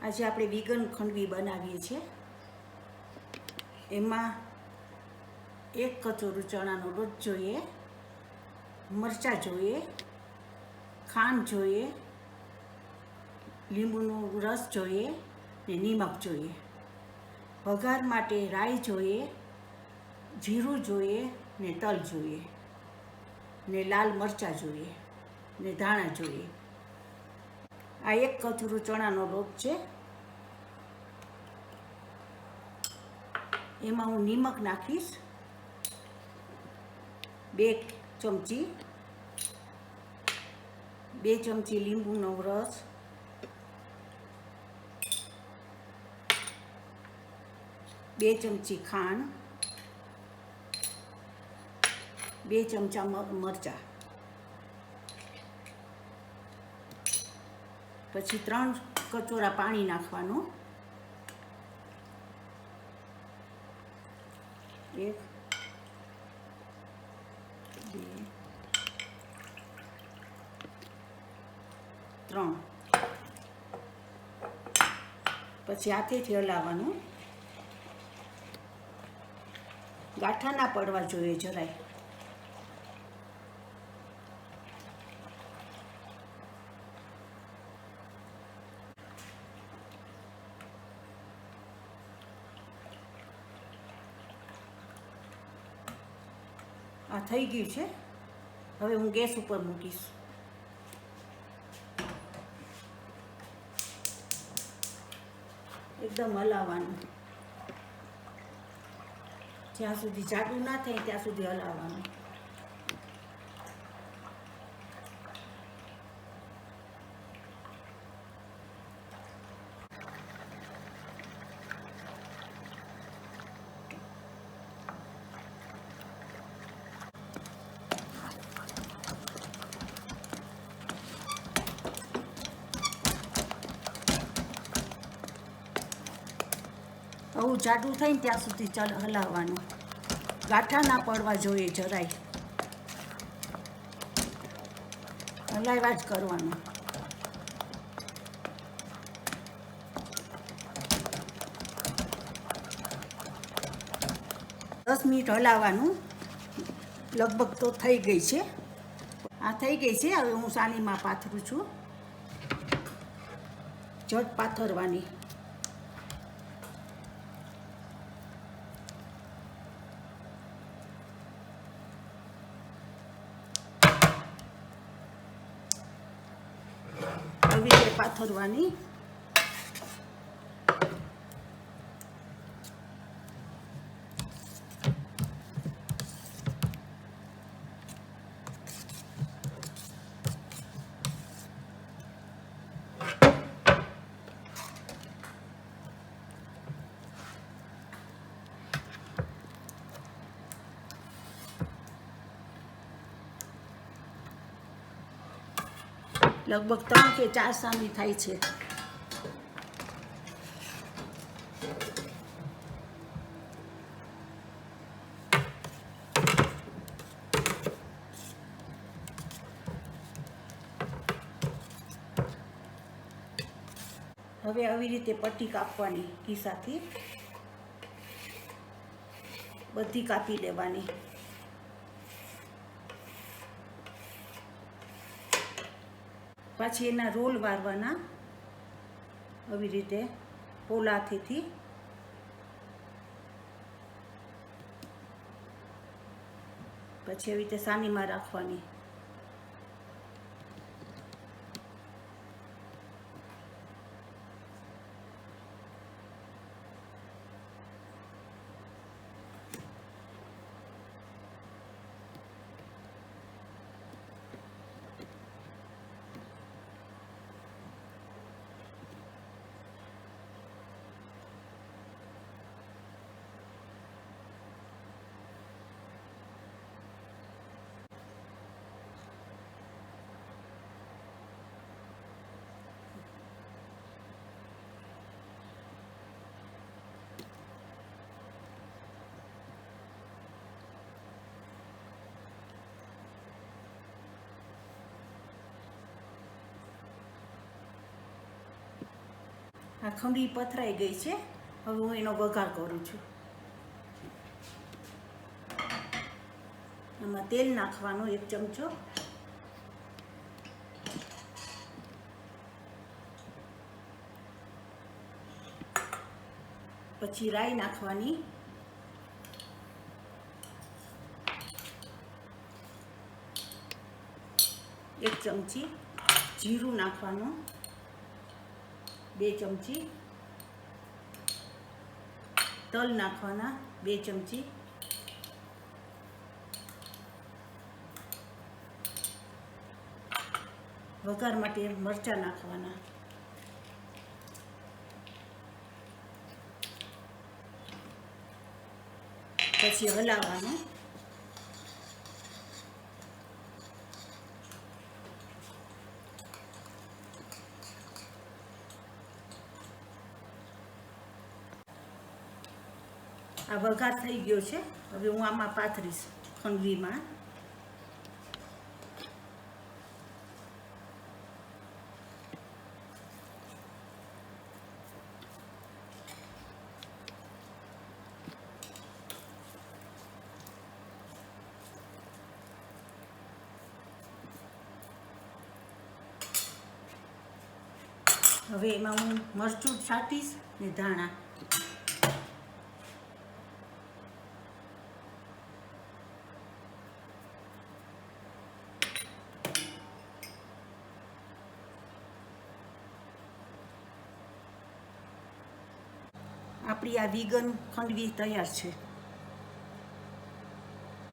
આજે આપણે વિગન ખંડવી બનાવીએ છીએ. એમાં 1 કચોરું ચણાનો લોટ જોઈએ, મરચાં જોઈએ, ખાંડ જોઈએ, લીંબુનો રસ જોઈએ ને નિમક જોઈએ. વઘાર માટે રાઈ જોઈએ, જીરું જોઈએ ને તલ જોઈએ ને લાલ મરચાં જોઈએ ને ધાણા જોઈએ. આ 1 કચોરું ચણાનો લોટ છે. એમાં હું નિમક નાખીશ 2 ચમચી, 2 ચમચી લીંબુનો રસ, 2 ચમચી ખાંડ, 2 ચમચા મરચાં, પછી 3 કચોરા પાણી નાખવાનું. 1 2 3. પછી હાથેથી હલાવવાનું. ગાંઠા ના પડવા જોઈએ જરાય. આ થઈ ગયું છે. હવે હું ગેસ ઉપર મૂકીશ. એકદમ હલાવવાનું. જ્યાં સુધી જાડું ના થાય ત્યાં સુધી હલાવવાનું. આવું જાડું થાય ને ત્યાં સુધી હલાવવાનું. ગાંઠા ના પડવા જોઈએ જરાય. હલાવ્યા જ કરવાનું. દસ મિનિટ હલાવવાનું. લગભગ તો થઈ ગઈ છે. આ થઈ ગઈ છે. હવે હું સાણીમાં પાથરું છું. જટ પાથરવાની. આવી રીતે પાથરવાની. લગભગ 3 કે 4 સામી થાય છે. હવે આવી રીતે પટ્ટી કાપવાની. કિસ્સાથી બધી કાપી લેવાની. પછી એના રોલ વારવાના. આવી રીતે પોલા હાથેથી. પછી આવી રીતે સાનીમાં રાખવાની. આ ખંડવી પથરાઈ ગઈ છે. હવે હું એનો વઘાર કરું છું. એમાં તેલ નાખવાનું 1 ચમચો, પછી રાઈ નાખવાની, 1 ચમચી, જીરું નાખવાનું 2 ચમચી, તલ નાખવાના 2 ચમચી, વઘાર માટે મરચાં નાખવાના, પછી હલાવવાનું. આ વઘાર થઈ ગયો છે. હવે હું આમાં પાથરીશ ખંડવીમાં. હવે એમાં હું મરચું છાંટીશ ને ધાણા. આપણી આ વિગન ખંડવી તૈયાર છે.